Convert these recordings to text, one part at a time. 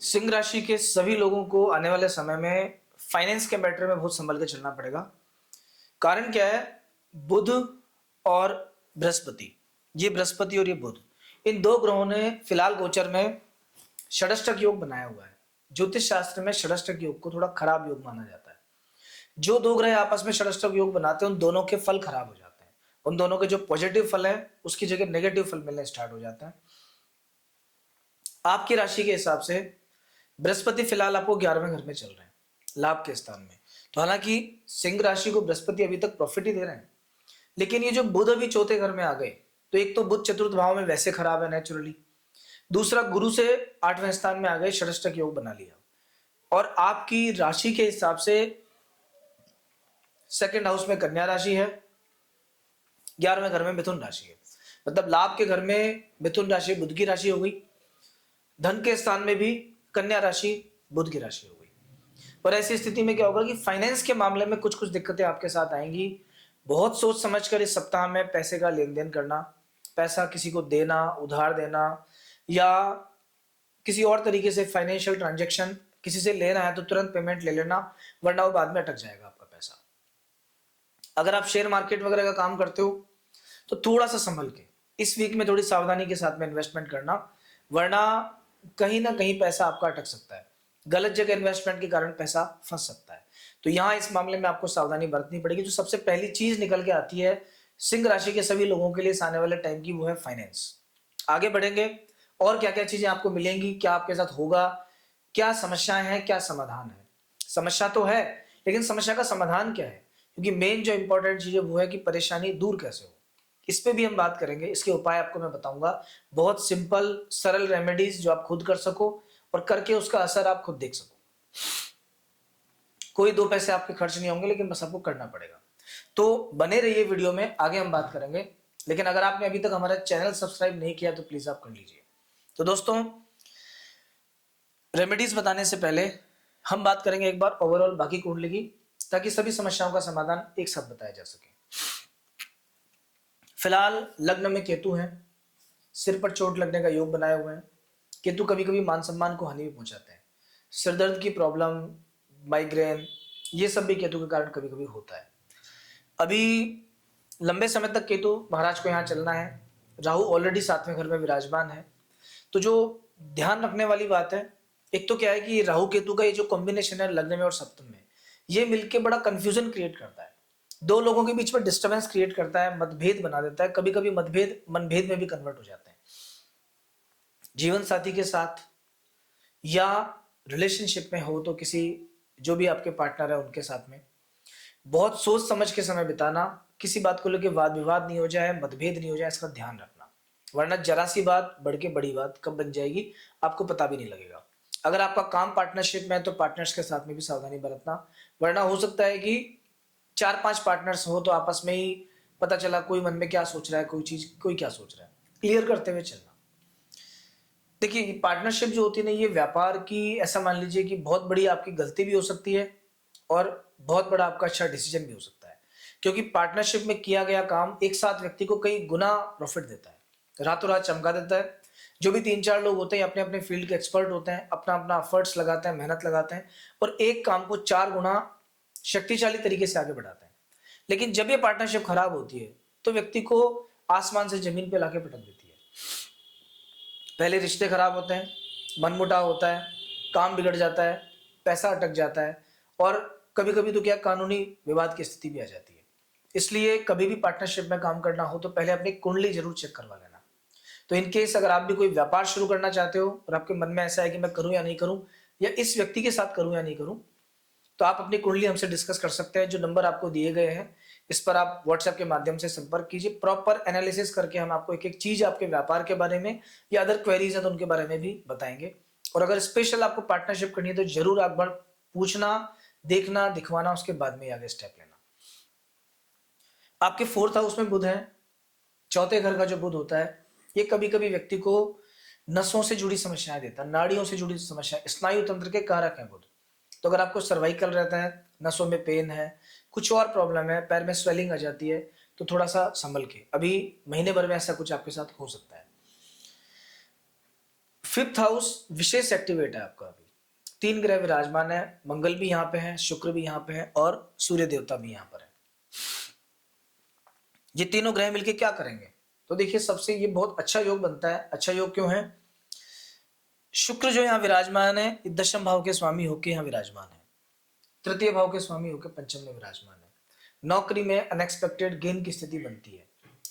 सिंह राशि के सभी लोगों को आने वाले समय में फाइनेंस के मैटर में बहुत संभल के चलना पड़ेगा। कारण क्या है? बुध और बृहस्पति, ये बृहस्पति और ये बुध, इन दो ग्रहों ने फिलहाल गोचर में षष्टक योग बनाया हुआ है। ज्योतिष शास्त्र में षष्टक योग को थोड़ा खराब योग माना जाता है। जो दो ग्रह आपस में षष्टक योग बनाते हैं उन दोनों के फल खराब हो जाते हैं। उन दोनों के जो पॉजिटिव फल है उसकी जगह नेगेटिव फल मिलने स्टार्ट हो जाते हैं। आपकी राशि के हिसाब से बृहस्पति फिलहाल आपको 11वें घर में चल रहे हैं, लाभ के स्थान में। तो हालांकि सिंह राशि को बृहस्पति अभी तक प्रॉफिट ही दे रहे हैं, लेकिन ये जो बुध अभी चौथे घर में आ गए, तो एक तो बुध चतुर्थ भाव में वैसे खराब है नेचुरली, दूसरा गुरु से 8वें स्थान में आ गए, षष्टक योग बना लिया। और आपकी राशि के हिसाब से सेकंड हाउस में कन्या राशि है, 11वें घर में मिथुन राशि है। मतलब लाभ के घर में मिथुन राशि बुध की राशि हो गई, धन के स्थान में भी कन्या राशि बुध की राशि हो गई। पर ऐसी स्थिति में क्या होगा कि फाइनेंस के मामले में कुछ कुछ दिक्कतें आपके साथ आएंगी। बहुत सोच समझ कर इस सप्ताह में पैसे का लेन देन करना, पैसा किसी को देना, उधार देना, या किसी और तरीके से फाइनेंशियल ट्रांजेक्शन किसी से लेना है तो तुरंत पेमेंट ले लेना, वरना वो बाद में अटक जाएगा आपका पैसा। अगर आप शेयर मार्केट वगैरह का काम करते हो तो थोड़ा सा संभल के इस वीक में थोड़ी सावधानी के साथ में इन्वेस्टमेंट करना, वरना कहीं ना कहीं पैसा आपका अटक सकता है। गलत जगह इन्वेस्टमेंट के कारण पैसा फंस सकता है। तो यहाँ इस मामले में आपको सावधानी बरतनी पड़ेगी। जो सबसे पहली चीज निकल के आती है सिंह राशि के सभी लोगों के लिए इस आने वाले टाइम की, वो है फाइनेंस। आगे बढ़ेंगे और क्या क्या चीजें आपको मिलेंगी, क्या आपके साथ होगा, क्या समस्याएं हैं, क्या समाधान है। समस्या तो है, लेकिन समस्या का समाधान क्या है? क्योंकि मेन जो इंपॉर्टेंट चीज है वो है कि परेशानी दूर कैसे हो। इस पे भी हम बात करेंगे, इसके उपाय आपको मैं बताऊंगा। बहुत सिंपल सरल रेमेडीज जो आप खुद कर सको और करके उसका असर आप खुद देख सको। कोई दो पैसे आपके खर्च नहीं होंगे, लेकिन बस आपको करना पड़ेगा। तो बने रहिए वीडियो में, आगे हम बात करेंगे। लेकिन अगर आपने अभी तक हमारा चैनल सब्सक्राइब नहीं किया तो प्लीज आप कर लीजिए। तो दोस्तों, रेमेडीज बताने से पहले हम बात करेंगे एक बार ओवरऑल बाकी कुंडली की, ताकि सभी समस्याओं का समाधान एक साथ बताया जा सके। फिलहाल लग्न में केतु है, सिर पर चोट लगने का योग बनाए हुए हैं। केतु कभी कभी मान सम्मान को हानि भी पहुंचाते हैं। सिर दर्द की प्रॉब्लम, माइग्रेन, ये सब भी केतु के कारण कभी कभी होता है। अभी लंबे समय तक केतु महाराज को यहाँ चलना है। राहु ऑलरेडी 7वें घर में विराजमान है। तो जो ध्यान रखने वाली बात है, एक तो क्या है कि राहु केतु का ये जो कॉम्बिनेशन है लग्न में और सप्तम में, ये मिलके बड़ा कंफ्यूजन क्रिएट करता है। दो लोगों के बीच में डिस्टर्बेंस क्रिएट करता है, मतभेद बना देता है। कभी कभी मतभेद मनभेद में भी कन्वर्ट हो जाते हैं। जीवन साथी के साथ या रिलेशनशिप में हो तो किसी जो भी आपके पार्टनर है उनके साथ में बहुत सोच समझ के समय बिताना। किसी बात को लेकर वाद विवाद नहीं हो जाए, मतभेद नहीं हो जाए, इसका ध्यान रखना। वरना जरा सी बात बढ़ के बड़ी बात कब बन जाएगी आपको पता भी नहीं लगेगा। अगर आपका काम पार्टनरशिप में है तो पार्टनर्स के साथ में भी सावधानी बरतना, वरना हो सकता है कि 4-5 पार्टनर्स हो तो आपस में ही पता चला कोई मन में क्या सोच रहा है, कोई चीज कोई क्या सोच रहा है। क्लियर करते हुए चलना। देखिए, पार्टनरशिप जो होती है ना, ये व्यापार की, ऐसा मान लीजिए कि बहुत बड़ी आपकी गलती भी हो सकती है और बहुत बड़ा आपका अच्छा डिसीजन भी हो सकता है। क्योंकि पार्टनरशिप में किया गया काम एक साथ व्यक्ति को कई गुना प्रॉफिट देता है, रातों रात चमका देता है। जो भी 3-4 लोग होते हैं अपने अपने फील्ड के एक्सपर्ट होते हैं, अपना अपना एफर्ट्स लगाते हैं, मेहनत लगाते हैं और एक काम को 4 गुना शक्तिशाली तरीके से आगे बढ़ाते हैं। लेकिन जब ये पार्टनरशिप खराब होती है तो व्यक्ति को आसमान से जमीन पे लाके पटक देती है। पहले रिश्ते खराब होते हैं, मनमुटाव होता है, काम बिगड़ जाता है, पैसा अटक जाता है और कभी कभी तो क्या कानूनी विवाद की स्थिति भी आ जाती है। इसलिए कभी भी पार्टनरशिप में काम करना हो तो पहले अपनी कुंडली जरूर चेक करवा लेना। तो इन केस अगर आप भी कोई व्यापार शुरू करना चाहते हो और आपके मन में ऐसा है कि मैं करूं या नहीं करूं, या इस व्यक्ति के साथ करूं या नहीं करूं, तो आप अपनी कुंडली हमसे डिस्कस कर सकते हैं। जो नंबर आपको दिए गए हैं इस पर आप व्हाट्सएप के माध्यम से संपर्क कीजिए। प्रॉपर एनालिसिस करके हम आपको एक एक चीज आपके व्यापार के बारे में या अदर क्वेरीज है तो उनके बारे में भी बताएंगे। और अगर स्पेशल आपको पार्टनरशिप करनी है तो जरूर एक बार पूछना, देखना, दिखवाना, उसके बाद में आगे स्टेप लेना। आपके 4th हाउस में बुध है। चौथे घर का जो बुध होता है ये कभी कभी व्यक्ति को नसों से जुड़ी समस्याएं देता है, नाड़ियों से जुड़ी समस्या, स्नायु तंत्र के कारक है बुध। तो अगर आपको सर्वाइकल रहता है, नसों में पेन है, कुछ और प्रॉब्लम है, पैर में स्वेलिंग आ जाती है, तो थोड़ा सा संभल के, अभी महीने भर में ऐसा कुछ आपके साथ हो सकता है। फिफ्थ हाउस विशेष एक्टिवेट है आपका। अभी 3 ग्रह विराजमान है, मंगल भी यहाँ पे है, शुक्र भी यहाँ पे है और सूर्य देवता भी यहाँ पर है। ये तीनों ग्रह मिलके क्या करेंगे? तो देखिए, सबसे ये बहुत अच्छा योग बनता है। अच्छा योग क्यों है? शुक्र जो यहाँ विराजमान है, 10th भाव के स्वामी होके यहाँ विराजमान है, 3य भाव के स्वामी होकर पंचम में विराजमान है। नौकरी में अनएक्सपेक्टेड गेन की स्थिति बनती है।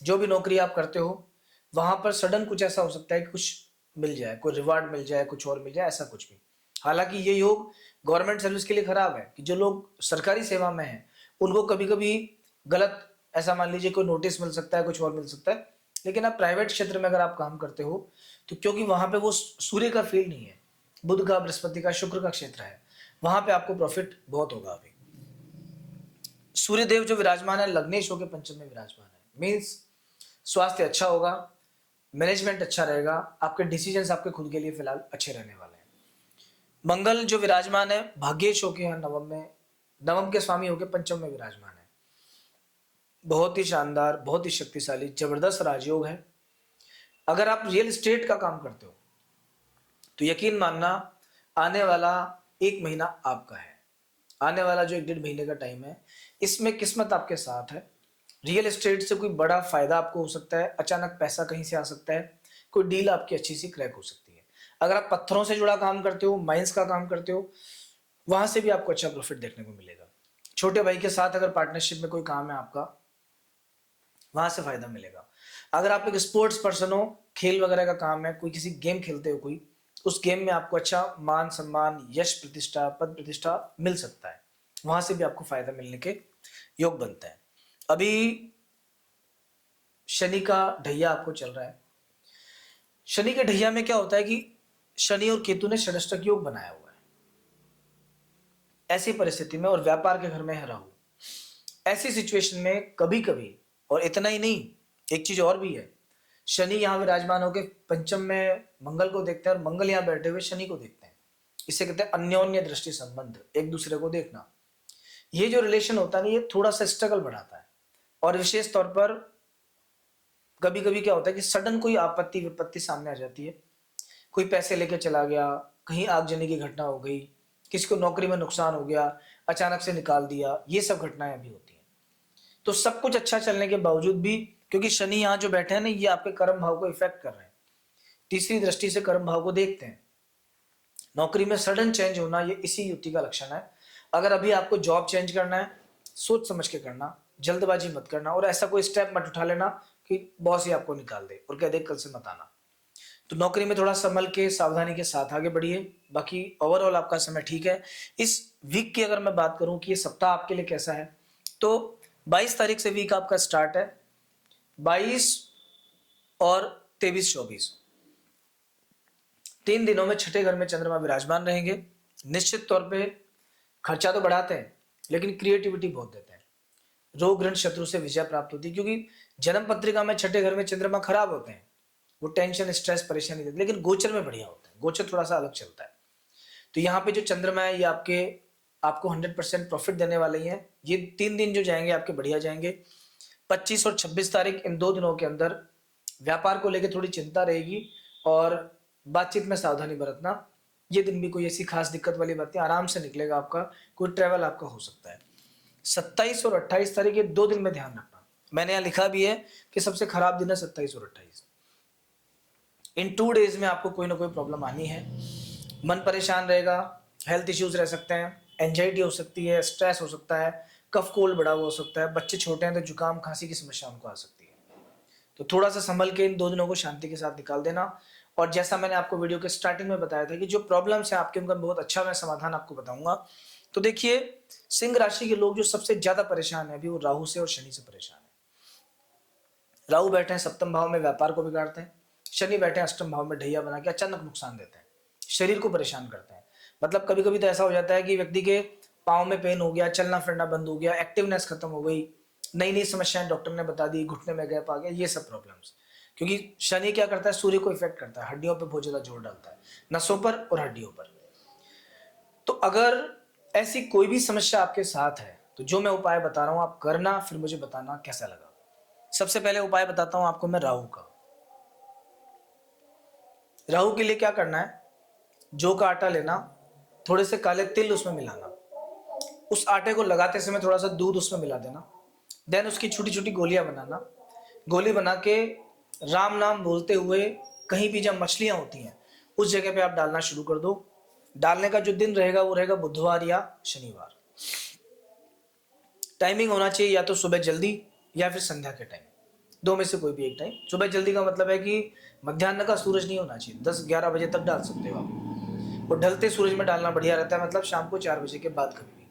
जो भी नौकरी आप करते हो वहां पर सडन कुछ ऐसा हो सकता है कि कुछ मिल जाए, कोई रिवार्ड मिल जाए, कुछ और मिल जाए, ऐसा कुछ भी। हालांकि ये योग गवर्नमेंट सर्विस के लिए खराब है कि जो लोग सरकारी सेवा में हैं उनको कभी कभी गलत, ऐसा मान लीजिए कोई नोटिस मिल सकता है, कुछ और मिल सकता है। लेकिन आप प्राइवेट क्षेत्र में अगर आप काम करते हो तो क्योंकि वहां पे वो सूर्य का फील्ड नहीं है, बुध का, बृहस्पति का, शुक्र का क्षेत्र है, वहां पे आपको प्रॉफिट बहुत होगा। अभी सूर्य देव जो विराजमान है लग्नेश होकर पंचम में विराजमान है, मीन्स स्वास्थ्य अच्छा होगा, मैनेजमेंट अच्छा रहेगा, आपके डिसीजंस आपके खुद के लिए फिलहाल अच्छे रहने वाले हैं। मंगल जो विराजमान है भाग्येश होके यहाँ नवम में, नवम के स्वामी होके पंचम में विराजमान है। बहुत ही शानदार, बहुत ही शक्तिशाली, जबरदस्त राजयोग है। अगर आप रियल एस्टेट का काम करते हो तो यकीन मानना आने वाला 1 महीना आपका है। आने वाला जो 1 डेढ़ महीने का टाइम है, इसमें किस्मत आपके साथ है। रियल एस्टेट से कोई बड़ा फायदा आपको हो सकता है, अचानक पैसा कहीं से आ सकता है, कोई डील आपकी अच्छी सी क्रैक हो सकती है। अगर आप पत्थरों से जुड़ा काम करते हो, माइंस का काम करते हो, वहां से भी आपको अच्छा प्रॉफिट देखने को मिलेगा। छोटे भाई के साथ अगर पार्टनरशिप में कोई काम है आपका, वहां से फायदा मिलेगा। अगर आप एक स्पोर्ट्स पर्सन हो, खेल वगैरह का काम है, कोई किसी गेम खेलते हो कोई, उस गेम में आपको अच्छा मान सम्मान, यश, प्रतिष्ठा, पद प्रतिष्ठा मिल सकता है, वहां से भी आपको फायदा मिलने के योग बनता है। अभी शनि का ढैया आपको चल रहा है। शनि के ढैया में क्या होता है कि शनि और केतु ने षष्टक योग बनाया हुआ है। ऐसी परिस्थिति में, और व्यापार के घर में है राहु, ऐसी सिचुएशन में कभी कभी, और इतना ही नहीं, एक चीज और भी है, शनि यहाँ विराजमान होकर पंचम में मंगल को देखते हैं और मंगल यहाँ बैठे हुए शनि को देखते हैं। इसे कहते हैं अन्योन्य दृष्टि संबंध, एक दूसरे को देखना। ये जो रिलेशन होता है ना, ये थोड़ा सा स्ट्रगल बढ़ाता है। और विशेष तौर पर कभी कभी क्या होता है कि सडन कोई आपत्ति विपत्ति सामने आ जाती है, कोई पैसे लेके चला गया, कहीं आगजनी की घटना हो गई, किसी को नौकरी में नुकसान हो गया, अचानक से निकाल दिया, ये सब घटनाएं भी होती हैं। तो सब कुछ अच्छा चलने के बावजूद भी, क्योंकि शनि यहाँ जो बैठे हैं ना, ये आपके कर्म भाव को इफेक्ट कर रहे हैं, तीसरी दृष्टि से कर्म भाव को देखते हैं। नौकरी में सडन चेंज होना, ये इसी युक्ति का लक्षण है। अगर अभी आपको जॉब चेंज करना है, सोच समझ के करना, जल्दबाजी मत करना, और ऐसा कोई स्टेप मत उठा लेना कि बॉस ही आपको निकाल दे और कह दे कल से मत आना। तो नौकरी में थोड़ा संभल के, सावधानी के साथ आगे बढ़िए। बाकी ओवरऑल आपका समय ठीक है। इस वीक की अगर मैं बात करूं कि ये सप्ताह आपके लिए कैसा है, तो 22 तारीख से वीक आपका स्टार्ट है। 22 और 23-24 3 दिनों में छठे घर में चंद्रमा विराजमान रहेंगे। निश्चित तौर पे खर्चा तो बढ़ाते हैं, लेकिन क्रिएटिविटी बहुत देते हैं। रोग ऋण शत्रु से विजय प्राप्त होती है, क्योंकि जन्म पत्रिका में छठे घर में चंद्रमा खराब होते हैं, वो टेंशन, स्ट्रेस, परेशानी देते हैं, लेकिन गोचर में बढ़िया होता है। गोचर थोड़ा सा अलग चलता है। तो यहाँ पे जो चंद्रमा है, ये आपको 100% प्रॉफिट देने वाले ही हैं। ये 3 दिन जो जाएंगे आपके बढ़िया जाएंगे। 25 और 26 तारीख, इन 2 दिनों के अंदर व्यापार को लेकर थोड़ी चिंता रहेगी और बातचीत में सावधानी बरतना। ये दिन भी कोई ऐसी खास दिक्कत वाली बात नहीं, आराम से निकलेगा आपका। कोई ट्रैवल आपका हो सकता है। 27 और 28 तारीख, ये 2 दिन में ध्यान रखना। मैंने यहाँ लिखा भी है कि सबसे खराब दिन है 27 और 28। इन 2 डेज में आपको कोई ना कोई प्रॉब्लम आनी है। मन परेशान रहेगा, हेल्थ इश्यूज रह सकते हैं, एंजाइटी हो सकती है, स्ट्रेस हो सकता है, कफ कोल्ड बढ़ा हुआ हो सकता है, बच्चे छोटे हैं तो जुकाम खांसी की समस्या उनको आ सकती है। तो थोड़ा सा संभल के इन 2 दिनों को शांति के साथ निकाल देना। और जैसा मैंने आपको वीडियो के स्टार्टिंग में बताया था कि जो प्रॉब्लम्स हैं आपके, उनका बहुत अच्छा मैं समाधान आपको बताऊंगा। तो देखिए, सिंह राशि के लोग जो सबसे ज्यादा परेशान है अभी, वो राहु से और शनि से परेशान है। राहु बैठे हैं 7th भाव में, व्यापार को बिगाड़ते हैं। शनि बैठे हैं 8th भाव में, ढैया बना के अचानक नुकसान देते हैं, शरीर को परेशान करते हैं। मतलब कभी कभी तो ऐसा हो जाता है कि व्यक्ति के पाँव में पेन हो गया, चलना फिरना बंद हो गया, एक्टिवनेस खत्म हो गई, नई नई समस्याएं डॉक्टर ने बता दी, घुटने में गैप आ गया, ये सब प्रॉब्लम्स। क्योंकि शनि क्या करता है, सूर्य को इफेक्ट करता है, हड्डियों पर बहुत ज्यादा जोर डालता है, नसों पर और हड्डियों पर। तो अगर ऐसी कोई भी समस्या आपके साथ है, तो जो मैं उपाय बता रहा हूं आप करना, फिर मुझे बताना कैसा लगा। सबसे पहले उपाय बताता हूं आपको मैं राहु का। राहु के लिए क्या करना है, जौ का आटा लेना, थोड़े से काले तिल उसमें मिलाना, उस आटे को लगाते समय थोड़ा सा दूध उसमें मिला देना, देन उसकी छोटी छोटी गोलियां बनाना, गोली बना के राम नाम बोलते हुए कहीं भी जब मछलियां होती हैं उस जगह पे आप डालना शुरू कर दो। डालने का जो दिन रहेगा वो रहेगा बुधवार या शनिवार। टाइमिंग होना चाहिए या तो सुबह जल्दी या फिर संध्या के टाइम, दो में से कोई भी एक टाइम। सुबह जल्दी का मतलब है कि मध्याह्न का सूरज नहीं होना चाहिए, 10-11 बजे तक डाल सकते हो आप, और ढलते सूरज में डालना बढ़िया रहता है, मतलब शाम को 4 बजे के बाद कभी भी।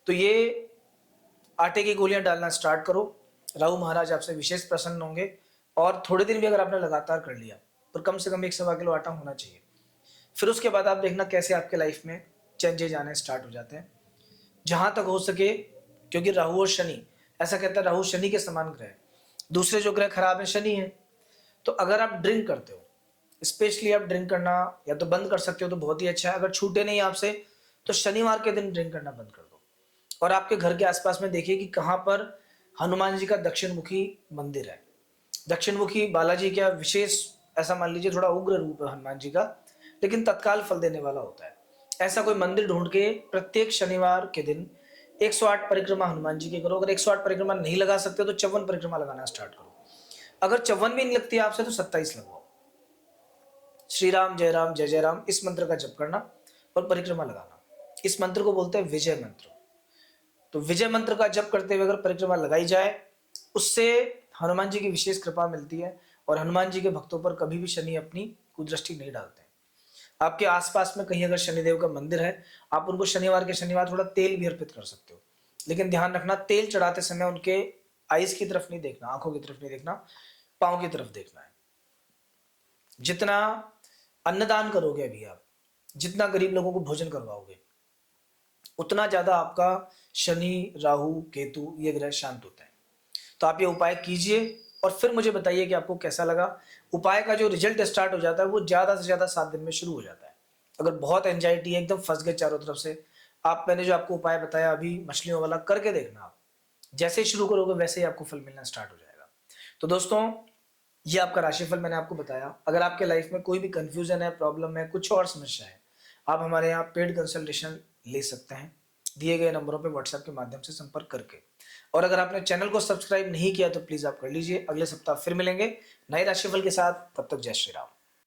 तो ये आटे की गोलियां डालना स्टार्ट करो, राहु महाराज आपसे विशेष प्रसन्न होंगे। और थोड़े दिन भी अगर आपने लगातार कर लिया तो कम से कम 1 सवा किलो आटा होना चाहिए। फिर उसके बाद आप देखना कैसे आपके लाइफ में चेंजेज आने स्टार्ट हो जाते हैं। जहां तक हो सके, क्योंकि राहु और शनि, ऐसा कहता है राहु शनि के समान ग्रह है, दूसरे जो ग्रह खराब है शनि है। तो अगर आप ड्रिंक करते हो, स्पेशली आप ड्रिंक करना या तो बंद कर सकते हो तो बहुत ही अच्छा है। अगर छूटे नहीं आपसे तो शनिवार के दिन ड्रिंक करना बंद कर दो। और आपके घर के आसपास में देखिए कि कहाँ पर हनुमान जी का दक्षिण मुखी मंदिर है। दक्षिण मुखी बालाजी का विशेष, ऐसा मान लीजिए थोड़ा उग्र रूप है हनुमान जी का, लेकिन तत्काल फल देने वाला होता है। ऐसा कोई मंदिर ढूंढ के प्रत्येक शनिवार के दिन 108 परिक्रमा हनुमान जी की करो। अगर 108 परिक्रमा नहीं लगा सकते तो 54 परिक्रमा लगाना स्टार्ट करो। अगर 54 भी नहीं लगती आपसे तो 27 लगवाओ। श्री राम जय जय राम इस मंत्र का जप करना और परिक्रमा लगाना। इस मंत्र को बोलते हैं विजय मंत्र। तो विजय मंत्र का जप करते हुए अगर परिक्रमा लगाई जाए, उससे हनुमान जी की विशेष कृपा मिलती है। और हनुमान जी के भक्तों पर कभी भी शनि अपनी कुदृष्टि नहीं डालते। आपके आसपास में कहीं अगर शनिदेव का मंदिर है, आप उनको शनिवार के शनिवार थोड़ा तेल भी अर्पित कर सकते हो। लेकिन ध्यान रखना, तेल चढ़ाते समय उनके आईज की तरफ नहीं देखना, आंखों की तरफ नहीं देखना, पांव की तरफ देखना है। जितना अन्नदान करोगे अभी आप, जितना गरीब लोगों को भोजन करवाओगे, उतना ज्यादा आपका शनि राहु केतु ये ग्रह शांत होते हैं। तो आप ये उपाय कीजिए और फिर मुझे बताइए कि आपको कैसा लगा। उपाय का जो रिजल्ट स्टार्ट हो जाता है वो ज्यादा से ज्यादा 7 दिन में शुरू हो जाता है। अगर बहुत एंजाइटी है, एकदम फंस गए चारों तरफ से, आप, मैंने जो आपको उपाय बताया अभी मछलियों वाला करके देखना। आप जैसे ही शुरू करोगे वैसे ही आपको फल मिलना स्टार्ट हो जाएगा। तो दोस्तों, ये आपका राशिफल मैंने आपको बताया। अगर आपके लाइफ में कोई भी कंफ्यूजन है, प्रॉब्लम है, कुछ और समस्या है, आप हमारे यहाँ पेड कंसल्टेशन ले सकते हैं दिए गए नंबरों पे व्हाट्सएप के माध्यम से संपर्क करके। और अगर आपने चैनल को सब्सक्राइब नहीं किया तो प्लीज आप कर लीजिए। अगले सप्ताह फिर मिलेंगे नए राशिफल के साथ, तब तक जय श्री राम।